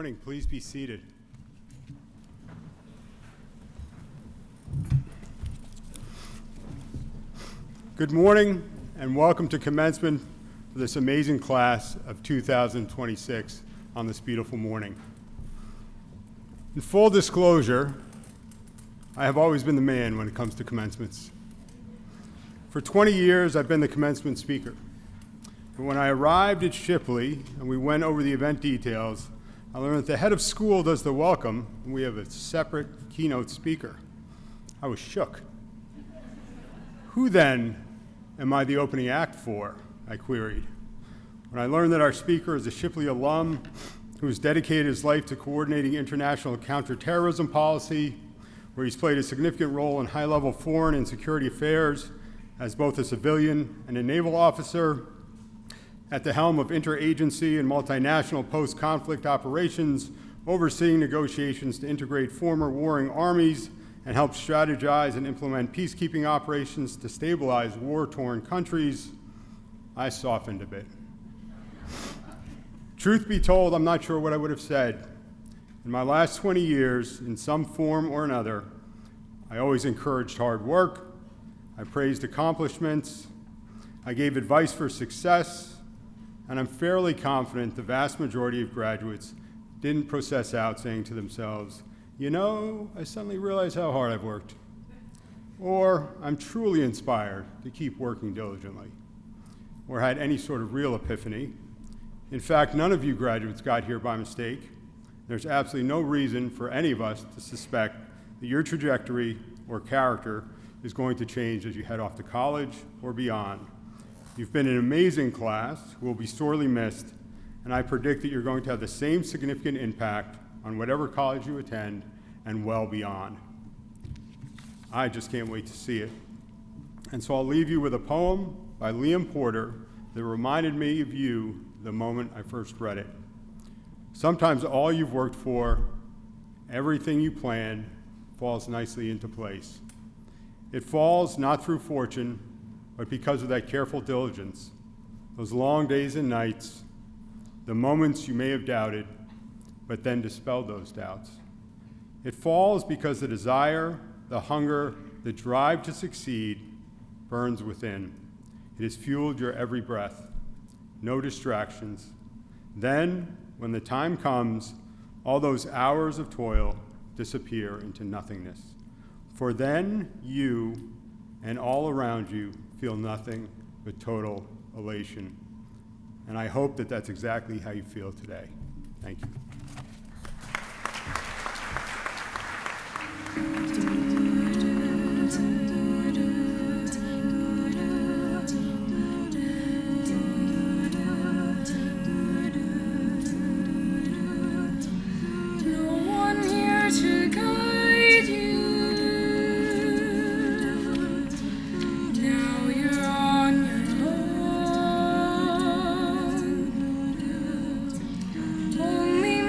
morning. Please be seated. Good morning and welcome to commencement for this amazing class of 2026 on this beautiful morning. In full disclosure, I have always been the man when it comes to commencements. For 20 years, I've been the commencement speaker. But when I arrived at Shipley and we went over the event details, I learned that the head of school does the welcome and we have a separate keynote speaker. I was shook. Who then am I the opening act for? I queried. When I learned that our speaker is a Shipley alum who has dedicated his life to coordinating international counterterrorism policy, where he's played a significant role in high-level foreign and security affairs as both a civilian and a naval officer, at the helm of interagency and multinational post-conflict operations, overseeing negotiations to integrate former warring armies and help strategize and implement peacekeeping operations to stabilize war-torn countries, I softened a bit. Truth be told, I'm not sure what I would have said. In my last 20 years, in some form or another, I always encouraged hard work, I praised accomplishments, I gave advice for success, and I'm fairly confident the vast majority of graduates didn't process out saying to themselves, you know, I suddenly realize how hard I've worked. Or I'm truly inspired to keep working diligently. Or had any sort of real epiphany. In fact, none of you graduates got here by mistake. There's absolutely no reason for any of us to suspect that your trajectory or character is going to change as you head off to college or beyond. You've been an amazing class who will be sorely missed, and I predict that you're going to have the same significant impact on whatever college you attend and well beyond. I just can't wait to see it. And so I'll leave you with a poem by Liam Porter that reminded me of you the moment I first read it. Sometimes all you've worked for, everything you planned, falls nicely into place. It falls not through fortune, but because of that careful diligence, those long days and nights, the moments you may have doubted, but then dispelled those doubts. It falls because the desire, the hunger, the drive to succeed burns within. It has fueled your every breath, no distractions. Then, when the time comes, all those hours of toil disappear into nothingness. For then you and all around you feel nothing but total elation. And I hope that that's exactly how you feel today. Thank you. Only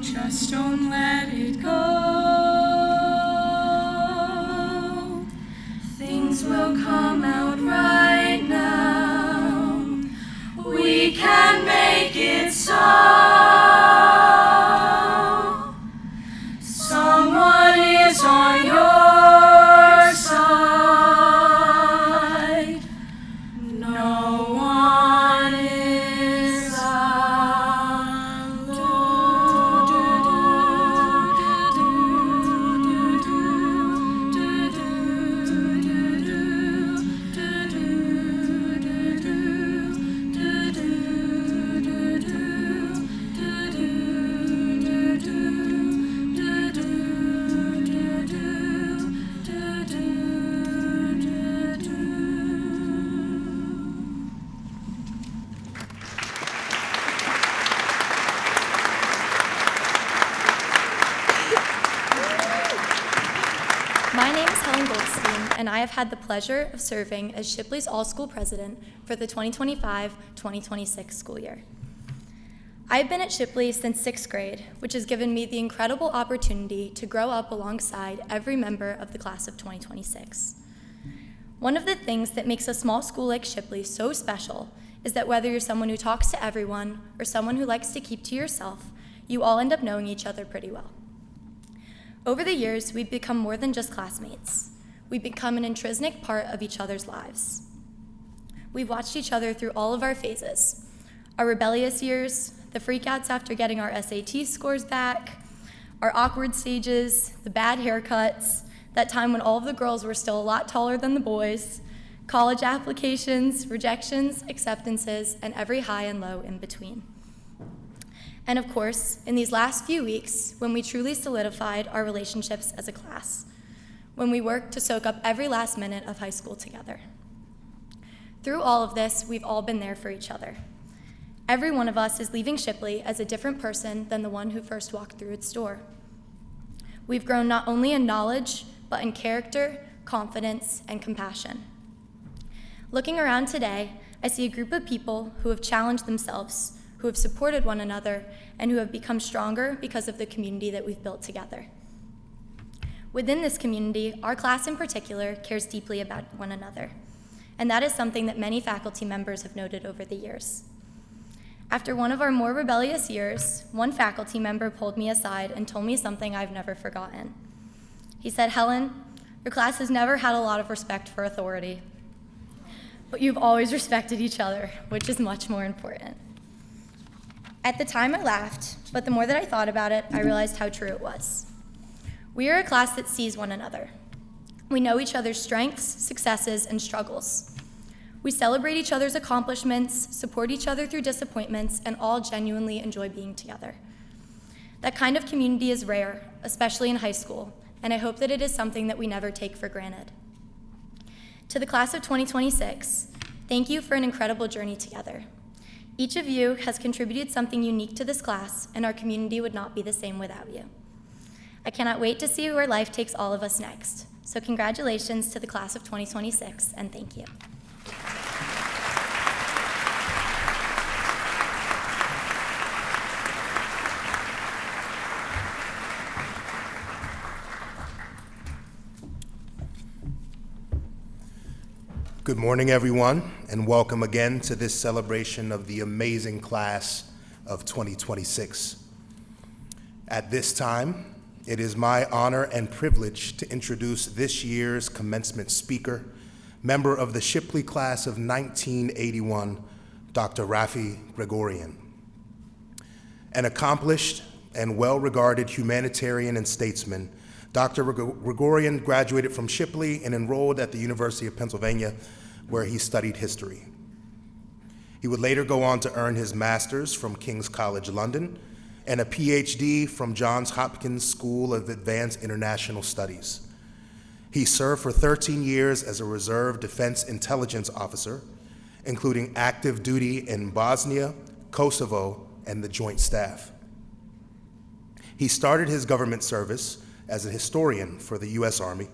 Just don't let it go. Things will come out right now. We can make it so. Someone is on your side. No one is and I have had the pleasure of serving as Shipley's all-school president for the 2025-2026 school year. I've been at Shipley since 6th grade, which has given me the incredible opportunity to grow up alongside every member of the class of 2026. One of the things that makes a small school like Shipley so special is that whether you're someone who talks to everyone or someone who likes to keep to yourself, you all end up knowing each other pretty well. Over the years, we've become more than just classmates. We've become an intrinsic part of each other's lives. We've watched each other through all of our phases, our rebellious years, the freakouts after getting our SAT scores back, our awkward stages, the bad haircuts, that time when all of the girls were still a lot taller than the boys, college applications, rejections, acceptances, and every high and low in between. And of course, in these last few weeks, when we truly solidified our relationships as a class, when we worked to soak up every last minute of high school together. Through all of this, we've all been there for each other. Every one of us is leaving Shipley as a different person than the one who first walked through its door. We've grown not only in knowledge, but in character, confidence, and compassion. Looking around today, I see a group of people who have challenged themselves, who have supported one another, and who have become stronger because of the community that we've built together. Within this community, our class in particular cares deeply about one another, and that is something that many faculty members have noted over the years. After one of our more rebellious years, one faculty member pulled me aside and told me something I've never forgotten. He said, "Helen, your class has never had a lot of respect for authority, but you've always respected each other, which is much more important." At the time, I laughed, but the more that I thought about it, I realized how true it was. We are a class that sees one another. We know each other's strengths, successes, and struggles. We celebrate each other's accomplishments, support each other through disappointments, and all genuinely enjoy being together. That kind of community is rare, especially in high school, and I hope that it is something that we never take for granted. To the class of 2026, thank you for an incredible journey together. Each of you has contributed something unique to this class, and our community would not be the same without you. I cannot wait to see where life takes all of us next. So congratulations to the class of 2026, and thank you. Good morning, everyone, and welcome again to this celebration of the amazing class of 2026. At this time, it is my honor and privilege to introduce this year's commencement speaker, member of the Shipley class of 1981, Dr. Rafi Gregorian. An accomplished and well-regarded humanitarian and statesman, Dr. Gregorian graduated from Shipley and enrolled at the University of Pennsylvania, where he studied history. He would later go on to earn his master's from King's College London and a PhD from Johns Hopkins School of Advanced International Studies. He served for 13 years as a Reserve Defense Intelligence Officer, including active duty in Bosnia, Kosovo, and the Joint Staff. He started his government service as a historian for the U.S. Army,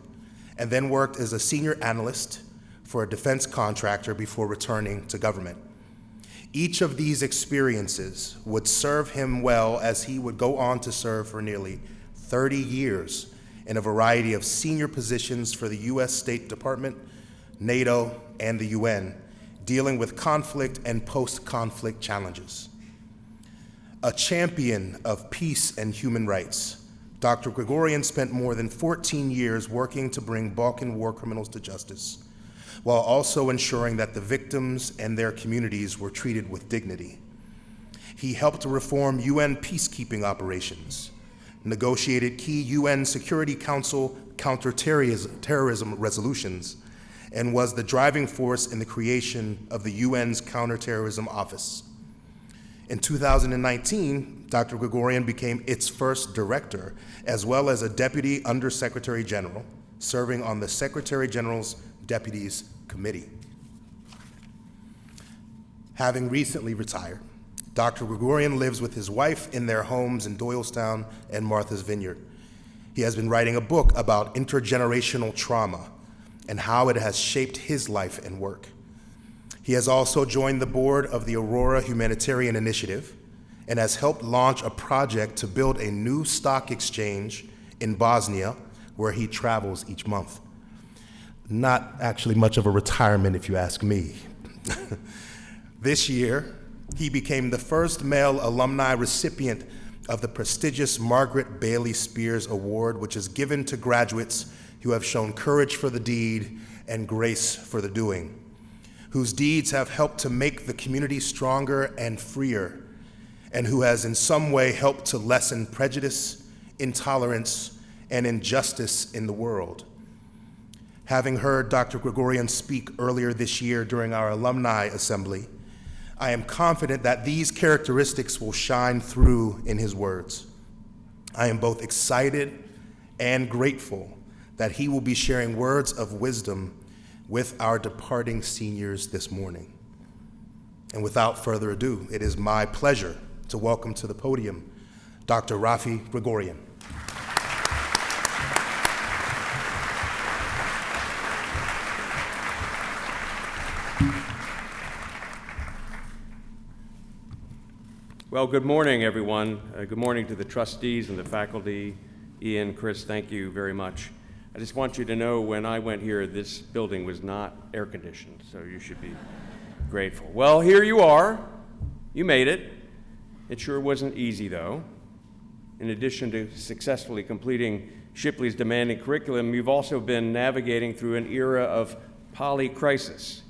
and then worked as a senior analyst for a defense contractor before returning to government. Each of these experiences would serve him well as he would go on to serve for nearly 30 years in a variety of senior positions for the U.S. State Department, NATO, and the UN, dealing with conflict and post-conflict challenges. A champion of peace and human rights, Dr. Gregorian spent more than 14 years working to bring Balkan war criminals to justice, while also ensuring that the victims and their communities were treated with dignity. He helped to reform UN peacekeeping operations, negotiated key UN Security Council counterterrorism resolutions, and was the driving force in the creation of the UN's Counterterrorism Office. In 2019, Dr. Gregorian became its first director, as well as a Deputy Undersecretary General, serving on the Secretary General's Deputies Committee. Having recently retired, Dr. Gregorian lives with his wife in their homes in Doylestown and Martha's Vineyard. He has been writing a book about intergenerational trauma and how it has shaped his life and work. He has also joined the board of the Aurora Humanitarian Initiative and has helped launch a project to build a new stock exchange in Bosnia, where he travels each month. Not actually much of a retirement, if you ask me. This year, he became the first male alumni recipient of the prestigious Margaret Bailey Spears Award, which is given to graduates who have shown courage for the deed and grace for the doing, whose deeds have helped to make the community stronger and freer, and who has in some way helped to lessen prejudice, intolerance, and injustice in the world. Having heard Dr. Gregorian speak earlier this year during our alumni assembly, I am confident that these characteristics will shine through in his words. I am both excited and grateful that he will be sharing words of wisdom with our departing seniors this morning. And without further ado, it is my pleasure to welcome to the podium Dr. Rafi Gregorian. Well, good morning, everyone. Good morning to the trustees and the faculty. Ian, Chris, thank you very much. I just want you to know when I went here, this building was not air-conditioned, so you should be grateful. Well, here you are. You made it. It sure wasn't easy, though. In addition to successfully completing Shipley's demanding curriculum, you've also been navigating through an era of polycrisis.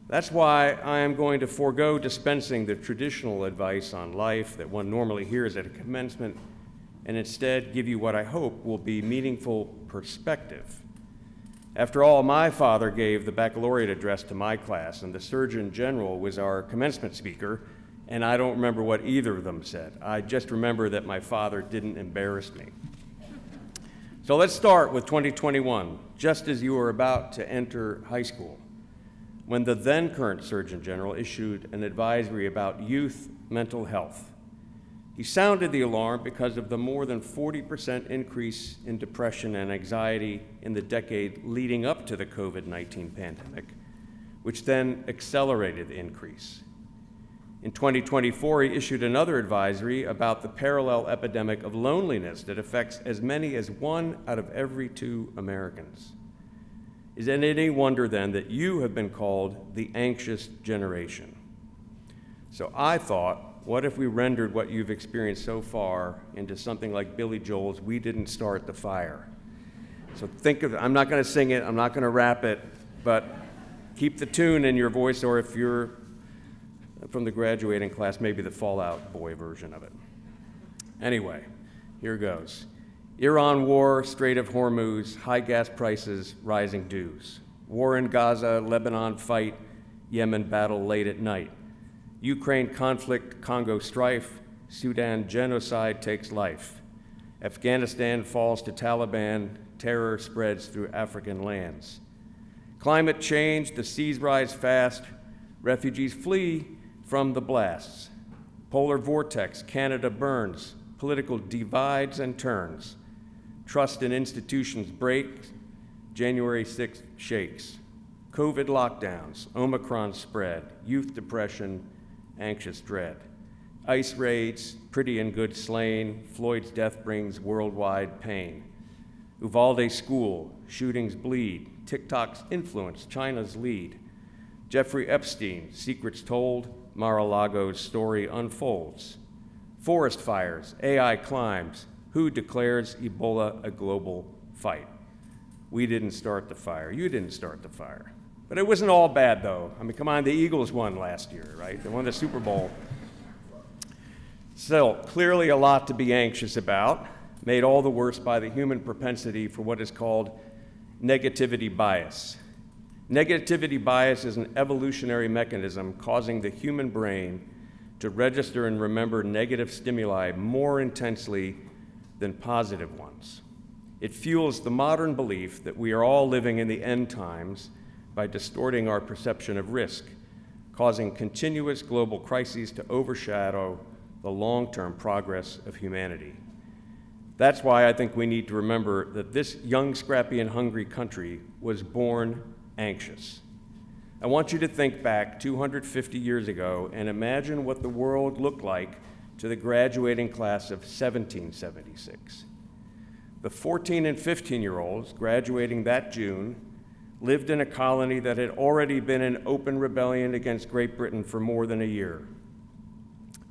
That's why I am going to forego dispensing the traditional advice on life that one normally hears at a commencement, and instead give you what I hope will be meaningful perspective. After all, my father gave the baccalaureate address to my class, and the Surgeon General was our commencement speaker, and I don't remember what either of them said. I just remember that my father didn't embarrass me. So let's start with 2021, just as you were about to enter high school, when the then current Surgeon General issued an advisory about youth mental health. He sounded the alarm because of the more than 40% increase in depression and anxiety in the decade leading up to the COVID-19 pandemic, which then accelerated the increase. In 2024, he issued another advisory about the parallel epidemic of loneliness that affects as many as 1 out of every 2 Americans. Is it any wonder then that you have been called the anxious generation? So I thought, what if we rendered what you've experienced so far into something like Billy Joel's "We Didn't Start the Fire"? So think of it. I'm not going to sing it, I'm not going to rap it, but keep the tune in your voice, or if you're from the graduating class, maybe the Fall Out Boy version of it. Anyway, here goes. Iran war, Strait of Hormuz, high gas prices, rising dues. War in Gaza, Lebanon fight, Yemen battle late at night. Ukraine conflict, Congo strife, Sudan genocide takes life. Afghanistan falls to Taliban, terror spreads through African lands. Climate change, the seas rise fast, refugees flee from the blasts. Polar vortex, Canada burns, political divides and turns. Trust in institutions breaks, January 6th shakes. COVID lockdowns, Omicron spread, youth depression, anxious dread. ICE raids, pretty and good slain, Floyd's death brings worldwide pain. Uvalde school, shootings bleed, TikTok's influence, China's lead. Jeffrey Epstein, secrets told, Mar-a-Lago's story unfolds. Forest fires, AI climbs, who declares Ebola a global fight? We didn't start the fire, you didn't start the fire. But it wasn't all bad though. I mean, come on, the Eagles won last year, right? They won the Super Bowl. Still, clearly a lot to be anxious about, made all the worse by the human propensity for what is called negativity bias. Negativity bias is an evolutionary mechanism causing the human brain to register and remember negative stimuli more intensely than positive ones. It fuels the modern belief that we are all living in the end times by distorting our perception of risk, causing continuous global crises to overshadow the long-term progress of humanity. That's why I think we need to remember that this young, scrappy, and hungry country was born anxious. I want you to think back 250 years ago and imagine what the world looked like to the graduating class of 1776. The 14 and 15-year-olds graduating that June lived in a colony that had already been in open rebellion against Great Britain for more than a year.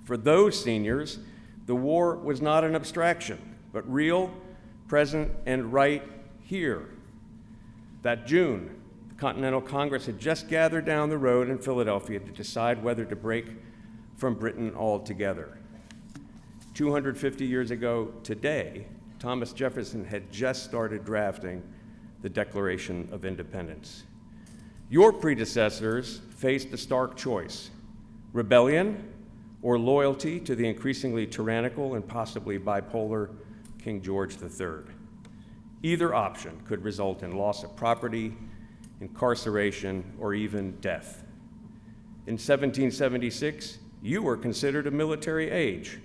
For those seniors, the war was not an abstraction, but real, present, and right here. That June, the Continental Congress had just gathered down the road in Philadelphia to decide whether to break from Britain altogether. 250 years ago today, Thomas Jefferson had just started drafting the Declaration of Independence. Your predecessors faced a stark choice: rebellion or loyalty to the increasingly tyrannical and possibly bipolar King George III. Either option could result in loss of property, incarceration, or even death. In 1776, you were considered a military age,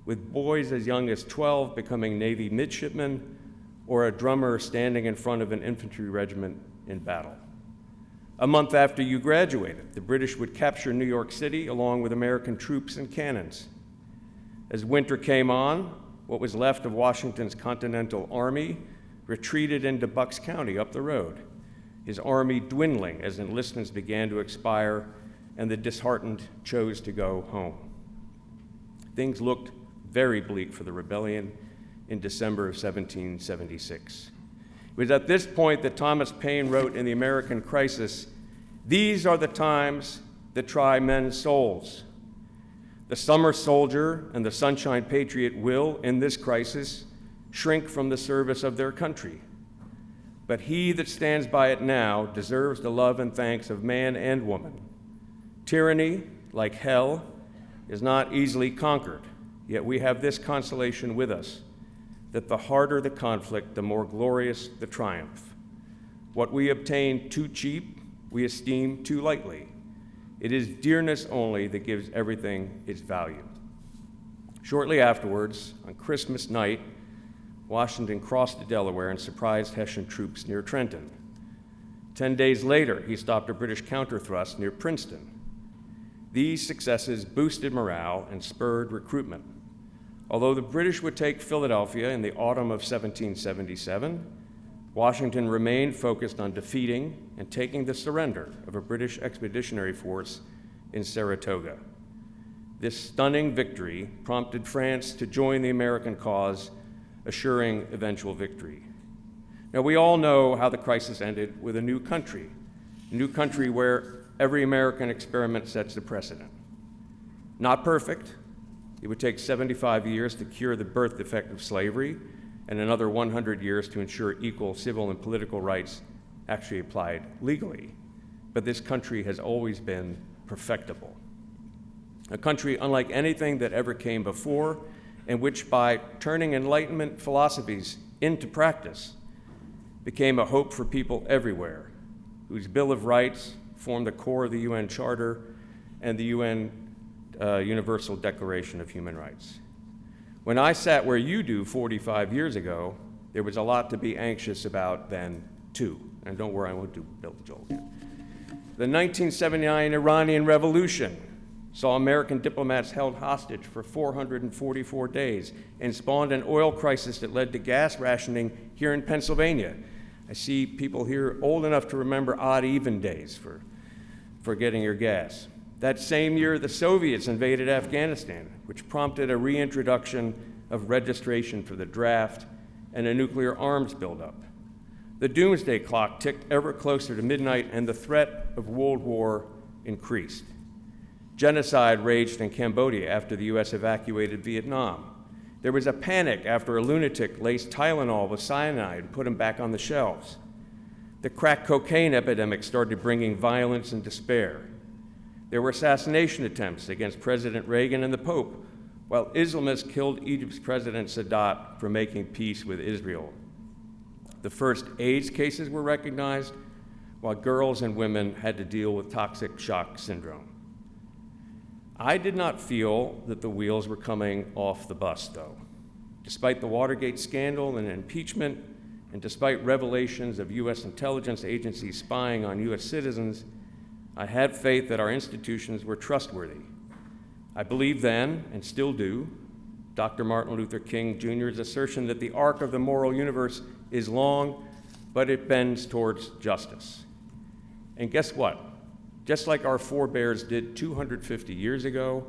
with boys as young as 12 becoming Navy midshipmen or a drummer standing in front of an infantry regiment in battle. A month after you graduated, the British would capture New York City along with American troops and cannons. As winter came on, what was left of Washington's Continental Army retreated into Bucks County up the road, his army dwindling as enlistments began to expire and the disheartened chose to go home. Things looked very bleak for the rebellion in December of 1776. It was at this point that Thomas Paine wrote in The American Crisis, "These are the times that try men's souls. The summer soldier and the sunshine patriot will, in this crisis, shrink from the service of their country. But he that stands by it now deserves the love and thanks of man and woman. Tyranny, like hell, is not easily conquered, yet we have this consolation with us, that the harder the conflict, the more glorious the triumph. What we obtain too cheap, we esteem too lightly. It is dearness only that gives everything its value." Shortly afterwards, on Christmas night, Washington crossed the Delaware and surprised Hessian troops near Trenton. 10 days later, he stopped a British counterthrust near Princeton. These successes boosted morale and spurred recruitment. Although the British would take Philadelphia in the autumn of 1777, Washington remained focused on defeating and taking the surrender of a British expeditionary force in Saratoga. This stunning victory prompted France to join the American cause, assuring eventual victory. Now, we all know how the crisis ended with a new country where every American experiment sets the precedent. Not perfect. It would take 75 years to cure the birth defect of slavery and another 100 years to ensure equal civil and political rights actually applied legally. But this country has always been perfectible. A country unlike anything that ever came before, and which by turning Enlightenment philosophies into practice became a hope for people everywhere, whose Bill of Rights formed the core of the UN Charter and the UN Universal Declaration of Human Rights. When I sat where you do 45 years ago, there was a lot to be anxious about then, too. And don't worry, I won't do Bill Joel again. The 1979 Iranian Revolution, saw American diplomats held hostage for 444 days, and spawned an oil crisis that led to gas rationing here in Pennsylvania. I see people here old enough to remember odd even days for getting your gas. That same year, the Soviets invaded Afghanistan, which prompted a reintroduction of registration for the draft and a nuclear arms buildup. The doomsday clock ticked ever closer to midnight, and the threat of World War increased. Genocide raged in Cambodia after the U.S. evacuated Vietnam. There was a panic after a lunatic laced Tylenol with cyanide and put him back on the shelves. The crack cocaine epidemic started bringing violence and despair. There were assassination attempts against President Reagan and the Pope, while Islamists killed Egypt's President Sadat for making peace with Israel. The first AIDS cases were recognized, while girls and women had to deal with toxic shock syndrome. I did not feel that the wheels were coming off the bus, though. Despite the Watergate scandal and impeachment, and despite revelations of U.S. intelligence agencies spying on U.S. citizens, I had faith that our institutions were trustworthy. I believed then, and still do, Dr. Martin Luther King Jr.'s assertion that the arc of the moral universe is long, but it bends towards justice. And guess what? Just like our forebears did 250 years ago,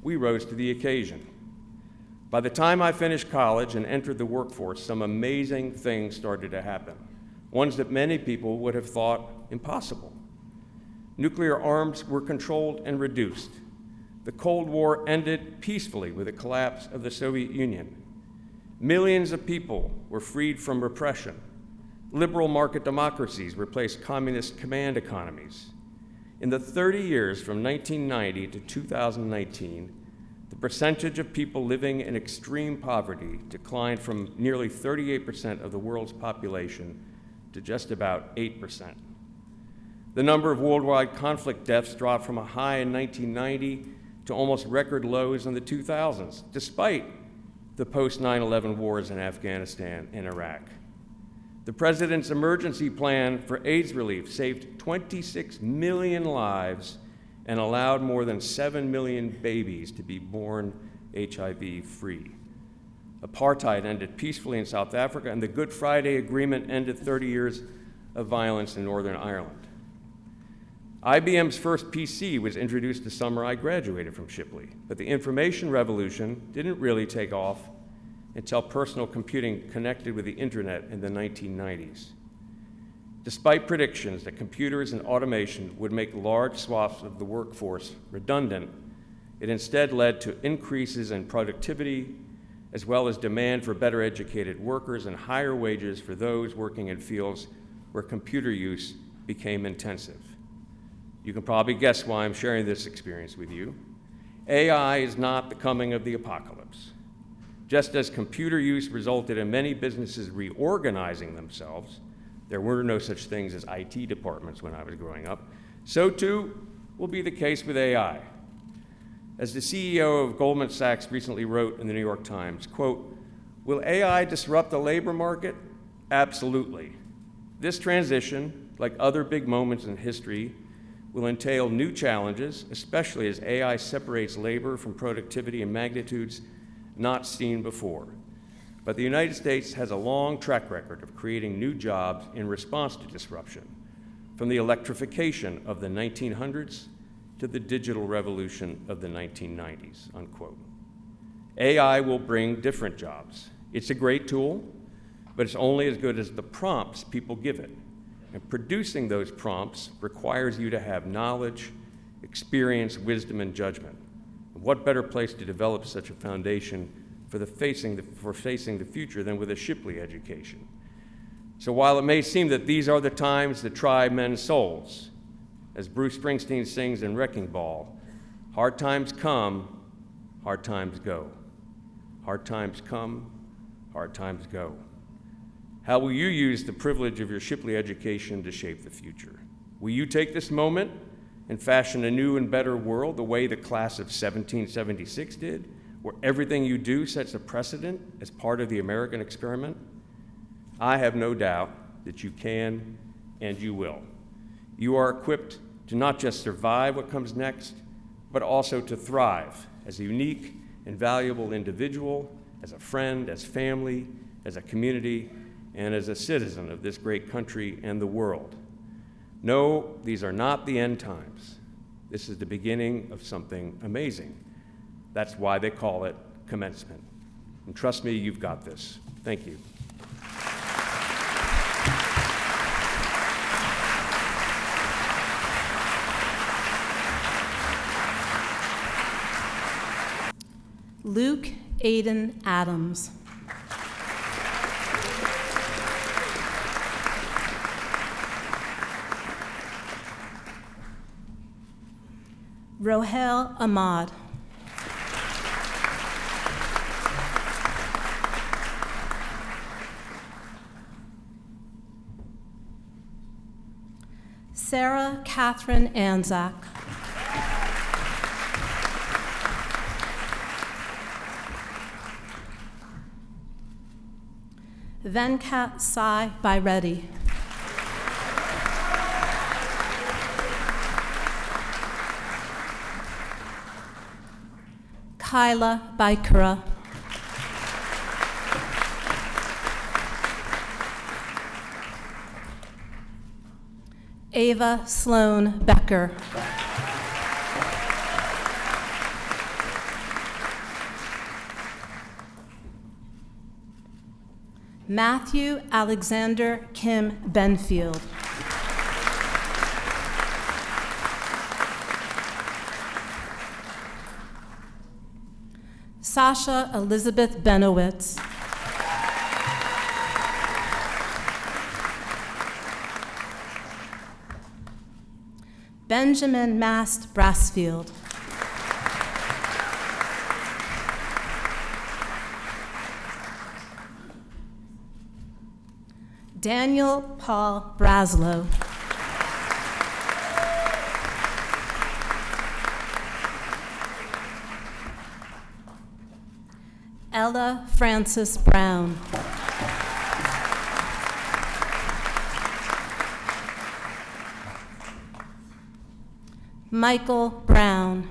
we rose to the occasion. By the time I finished college and entered the workforce, some amazing things started to happen, ones that many people would have thought impossible. Nuclear arms were controlled and reduced. The Cold War ended peacefully with the collapse of the Soviet Union. Millions of people were freed from repression. Liberal market democracies replaced communist command economies. In the 30 years from 1990 to 2019, the percentage of people living in extreme poverty declined from nearly 38% of the world's population to just about 8%. The number of worldwide conflict deaths dropped from a high in 1990 to almost record lows in the 2000s, despite the post-9/11 wars in Afghanistan and Iraq. The president's emergency plan for AIDS relief saved 26 million lives and allowed more than 7 million babies to be born HIV-free. Apartheid ended peacefully in South Africa, and the Good Friday Agreement ended 30 years of violence in Northern Ireland. IBM's first PC was introduced the summer I graduated from Shipley, but the information revolution didn't really take off until personal computing connected with the internet in the 1990s. Despite predictions that computers and automation would make large swaths of the workforce redundant, it instead led to increases in productivity, as well as demand for better educated workers and higher wages for those working in fields where computer use became intensive. You can probably guess why I'm sharing this experience with you. AI is not the coming of the apocalypse. Just as computer use resulted in many businesses reorganizing themselves, there were no such things as IT departments when I was growing up, so too will be the case with AI. As the CEO of Goldman Sachs recently wrote in the New York Times, quote, "Will AI disrupt the labor market? Absolutely. This transition, like other big moments in history, will entail new challenges, especially as AI separates labor from productivity in magnitudes not seen before. But the United States has a long track record of creating new jobs in response to disruption, from the electrification of the 1900s to the digital revolution of the 1990s," unquote. AI will bring different jobs. It's a great tool, but it's only as good as the prompts people give it. And producing those prompts requires you to have knowledge, experience, wisdom, and judgment. What better place to develop such a foundation for facing the future than with a Shipley education? So while it may seem that these are the times that try men's souls, as Bruce Springsteen sings in Wrecking Ball, hard times come, hard times go. Hard times come, hard times go. How will you use the privilege of your Shipley education to shape the future? Will you take this moment and fashion a new and better world the way the class of 1776 did, where everything you do sets a precedent as part of the American experiment? I have no doubt that you can and you will. You are equipped to not just survive what comes next, but also to thrive as a unique and valuable individual, as a friend, as family, as a community, and as a citizen of this great country and the world. No, these are not the end times. This is the beginning of something amazing. That's why they call it commencement. And trust me, you've got this. Thank you. Luke Aiden Adams. Rohel Ahmad. Sarah Catherine Anzac. Venkat Sai Baireddy. Kyla Baikura. Ava Sloan Becker. Matthew Alexander Kim Benfield. Sasha Elizabeth Benowitz. Benjamin Mast Brassfield. Daniel Paul Braslow. Ella Frances Brown. Michael Brown.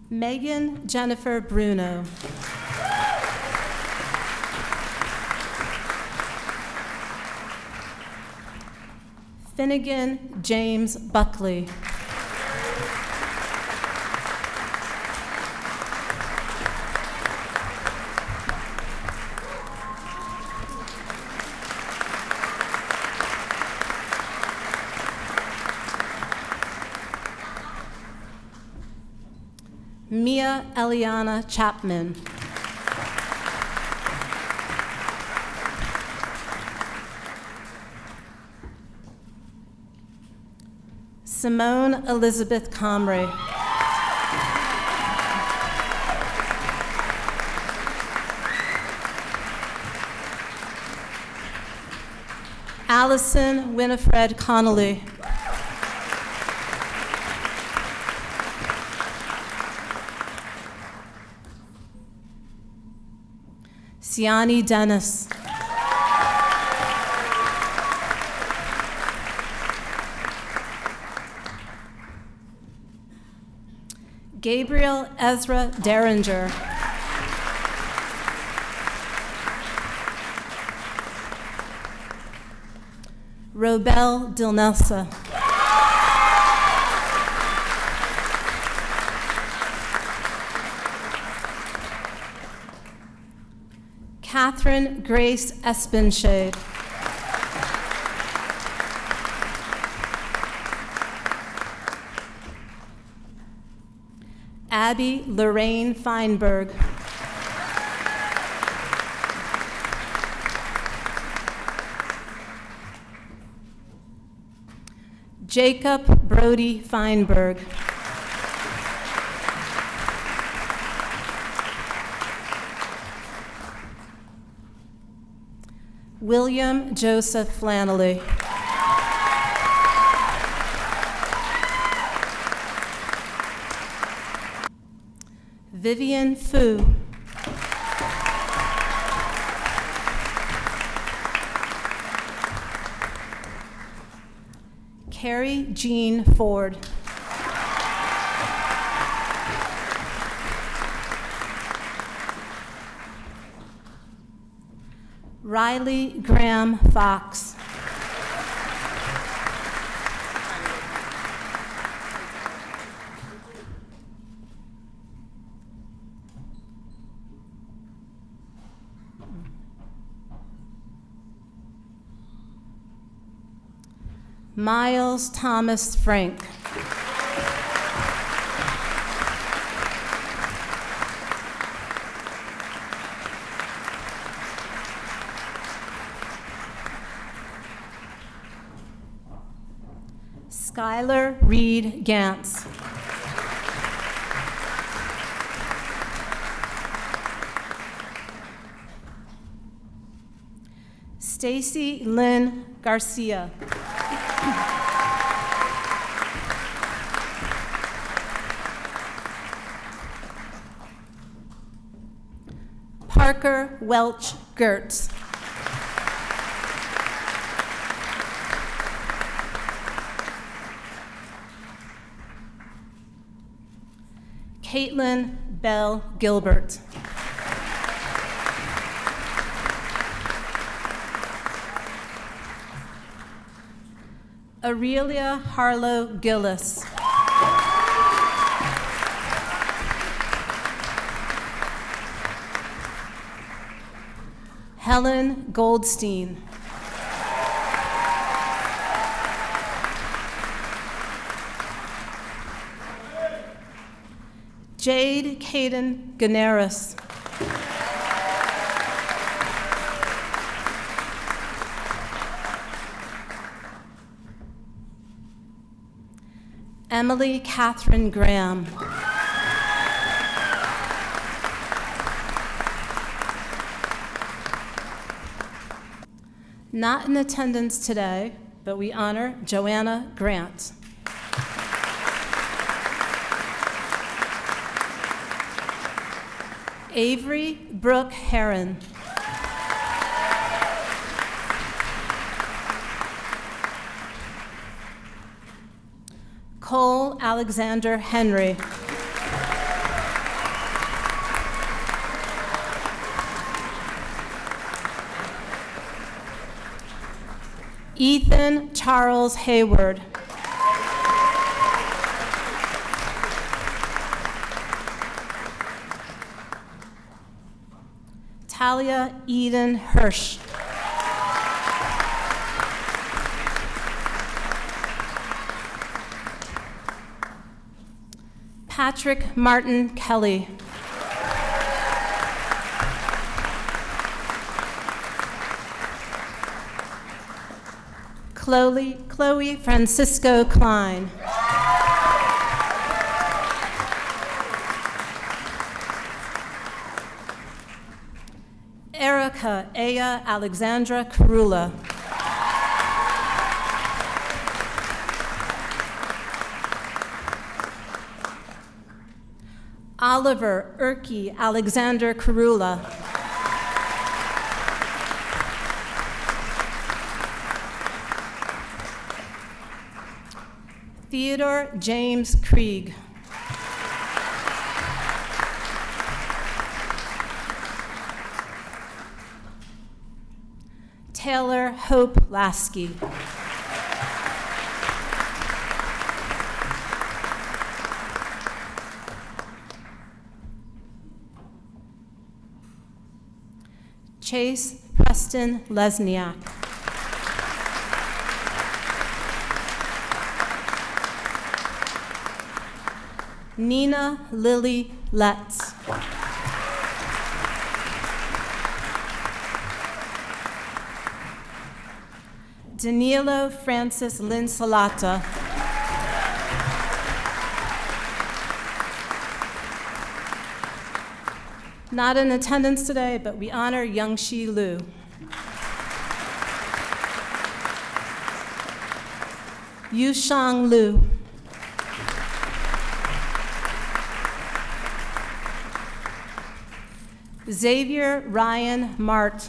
Megan Jennifer Bruno. Finnegan James Buckley. Mia Eliana Chapman. Simone Elizabeth Comrie. Allison Winifred Connolly. Siani Dennis. Gabriel Ezra Derringer. Robel Dilnelsa. Catherine Grace Espenshade. Abby Lorraine Feinberg. Jacob Brody Feinberg. William Joseph Flannelly. Vivian Fu. Carrie Jean Ford. Riley Graham Fox. Miles Thomas Frank. Skylar Reed Gantz. Stacy Lynn Garcia. Parker Welch Gertz. Caitlin Bell Gilbert. Aurelia Harlow Gillis. Helen Goldstein. Jade Caden Ganaris. Emily Catherine Graham. Not in attendance today, but we honor Joanna Grant. Avery Brooke Heron. Cole Alexander Henry. Ethan Charles Hayward. Talia Eden Hirsch. Patrick Martin Kelly. Chloe Francisco Klein. Erica Aya Alexandra Karula. Oliver Erky Alexander Karula. Theodore James Krieg. Taylor Hope Lasky. Chase Preston Lesniak. Nina Lily Letts. Danilo Francis Linsalata. Not in attendance today, but we honor Youngshi Liu. Yushang Liu. Xavier Ryan Mart.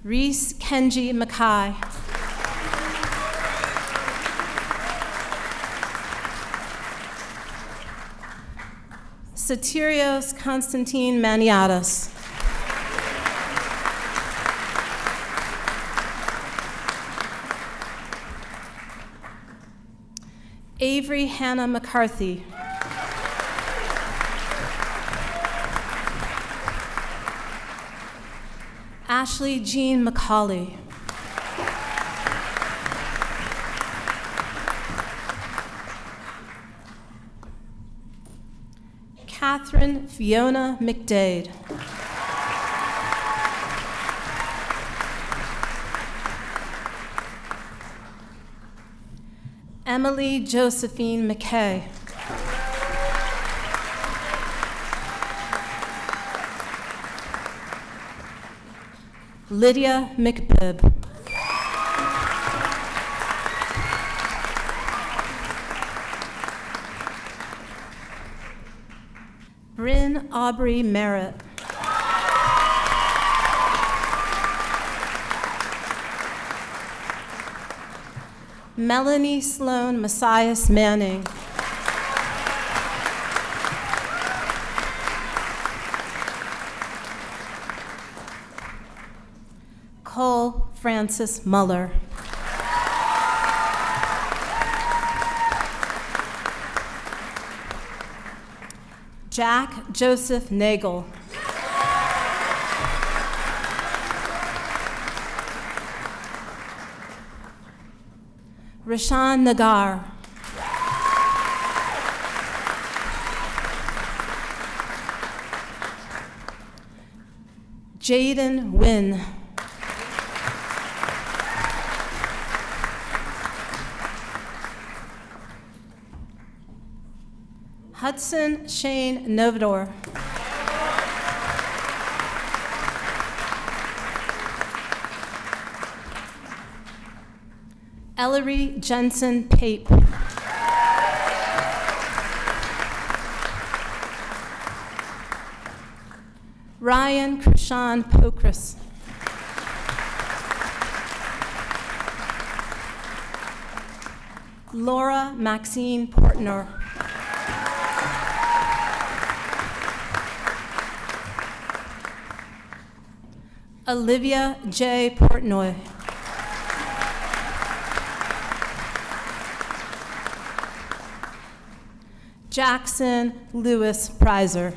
Reese Kenji Mackay. Satirios Constantine Maniatis. Avery Hannah McCarthy. Ashley Jean McCauley. Catherine Fiona McDade. Emily Josephine McKay. Lydia McBibb. Bryn Aubrey Merritt. Melanie Sloan Messias Manning. Cole Francis Muller. Jack Joseph Nagel. Rashawn Nagar. Jaden Wynn. Hudson Shane Novador. Ellery Jensen Pape. Ryan Krishan Pokris. Laura Maxine Portner. Olivia J. Portnoy. Jackson Lewis Prizer.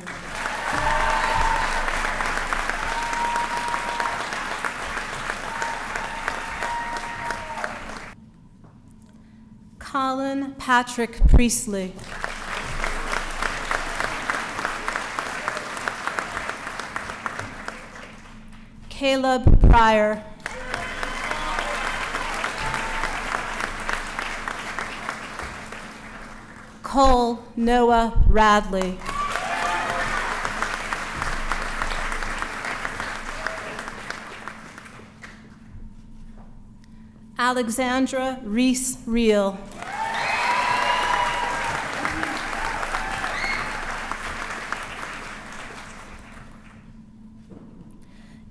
Colin Patrick Priestley. Caleb Pryor. Cole Noah Radley. Alexandra Reese Reel.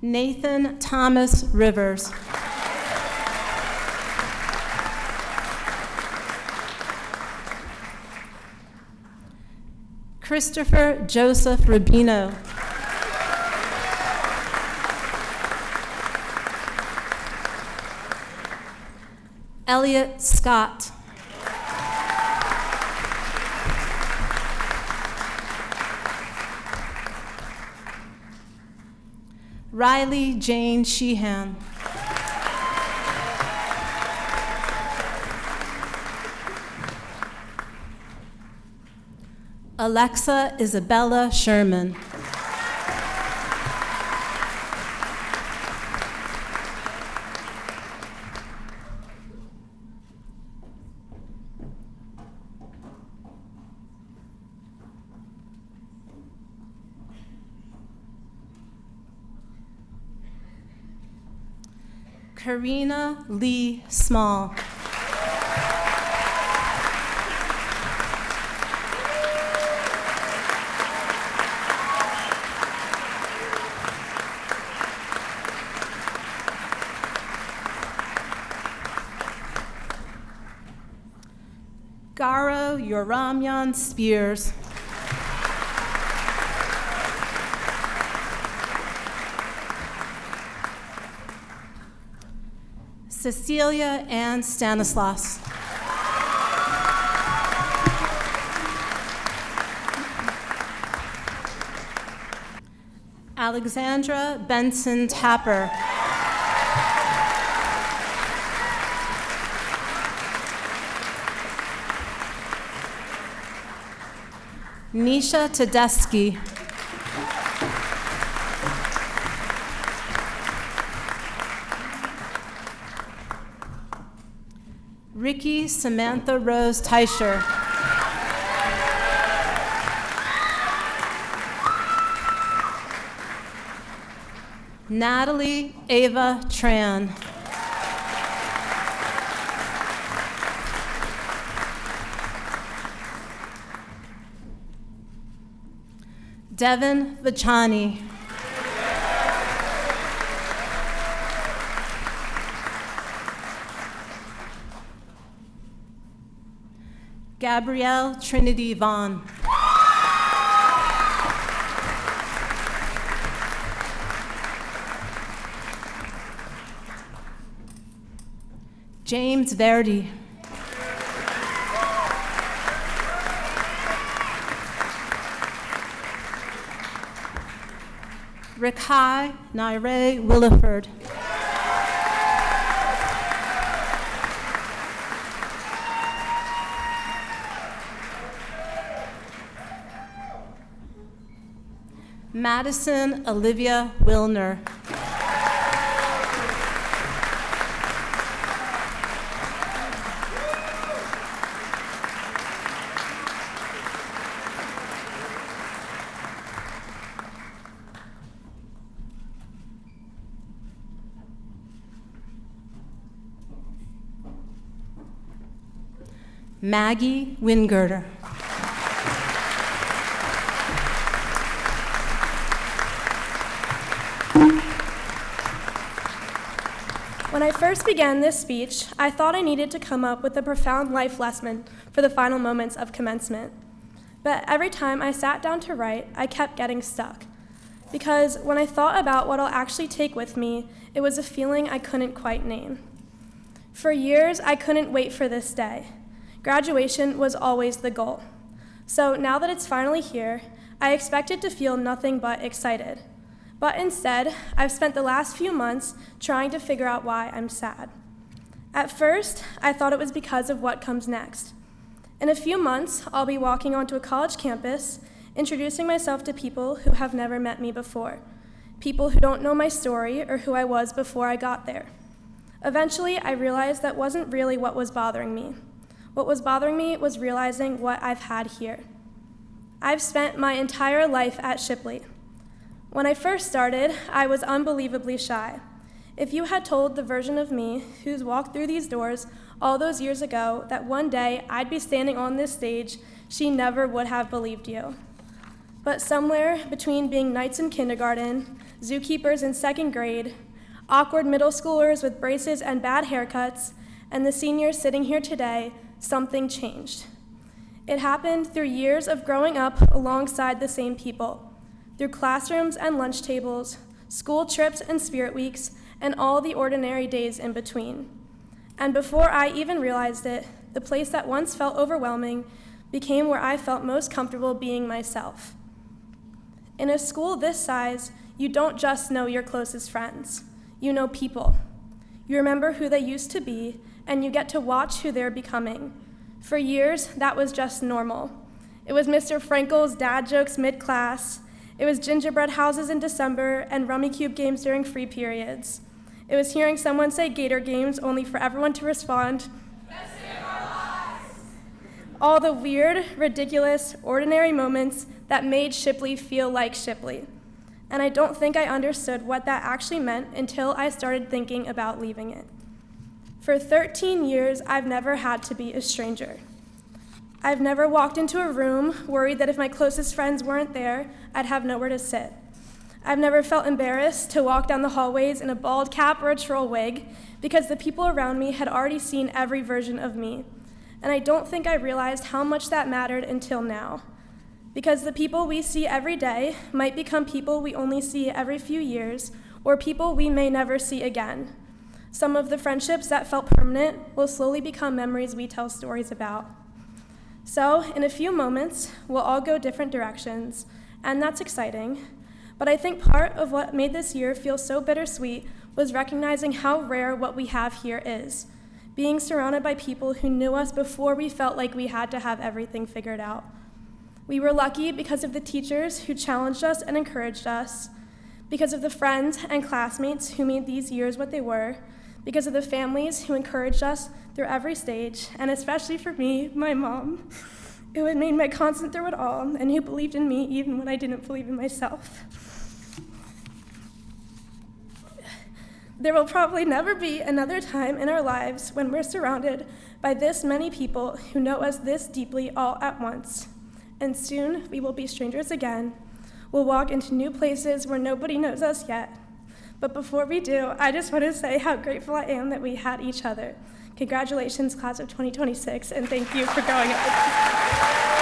Nathan Thomas Rivers. Christopher Joseph Rubino. Elliot Scott. Riley Jane Sheehan. Alexa Isabella Sherman. Karina Lee Small. Yoramyan Spears. Cecilia Ann Stanislas. Alexandra Benson Tapper. Nisha Tedeschi. Ricky Samantha Rose Teicher. Natalie Ava Tran. Devin Vachani. Gabrielle Trinity Vaughn. James Verdi. Rikai Naire Williford. Madison Olivia Wilner. Maggie Wingirter. When I first began this speech, I thought I needed to come up with a profound life lesson for the final moments of commencement. But every time I sat down to write, I kept getting stuck. Because when I thought about what I'll actually take with me, it was a feeling I couldn't quite name. For years, I couldn't wait for this day. Graduation was always the goal. So now that it's finally here, I expected to feel nothing but excited. But instead, I've spent the last few months trying to figure out why I'm sad. At first, I thought it was because of what comes next. In a few months, I'll be walking onto a college campus, introducing myself to people who have never met me before, people who don't know my story or who I was before I got there. Eventually, I realized that wasn't really what was bothering me. What was bothering me was realizing what I've had here. I've spent my entire life at Shipley. When I first started, I was unbelievably shy. If you had told the version of me who's walked through these doors all those years ago that one day I'd be standing on this stage, she never would have believed you. But somewhere between being knights in kindergarten, zookeepers in second grade, awkward middle schoolers with braces and bad haircuts, and the seniors sitting here today, something changed. It happened through years of growing up alongside the same people, through classrooms and lunch tables, school trips and spirit weeks, and all the ordinary days in between. And before I even realized it, the place that once felt overwhelming became where I felt most comfortable being myself. In a school this size, you don't just know your closest friends. You know people. You remember who they used to be, and you get to watch who they're becoming. For years, that was just normal. It was Mr. Frankel's dad jokes mid-class. It was gingerbread houses in December and rummy cube games during free periods. It was hearing someone say Gator games only for everyone to respond, "Let's save our lives." All the weird, ridiculous, ordinary moments that made Shipley feel like Shipley. And I don't think I understood what that actually meant until I started thinking about leaving it. For 13 years, I've never had to be a stranger. I've never walked into a room worried that if my closest friends weren't there, I'd have nowhere to sit. I've never felt embarrassed to walk down the hallways in a bald cap or a troll wig because the people around me had already seen every version of me. and I don't think I realized how much that mattered until now. Because the people we see every day might become people we only see every few years, or people we may never see again. Some of the friendships that felt permanent will slowly become memories we tell stories about. So, in a few moments, we'll all go different directions, and that's exciting. But I think part of what made this year feel so bittersweet was recognizing how rare what we have here is, being surrounded by people who knew us before we felt like we had to have everything figured out. We were lucky because of the teachers who challenged us and encouraged us, because of the friends and classmates who made these years what they were, because of the families who encouraged us through every stage, and especially for me, my mom, who had made me constant through it all, and who believed in me even when I didn't believe in myself. There will probably never be another time in our lives when we're surrounded by this many people who know us this deeply all at once. And soon we will be strangers again. We'll walk into new places where nobody knows us yet. But before we do, I just want to say how grateful I am that we had each other. Congratulations, class of 2026, and thank you for growing up with us.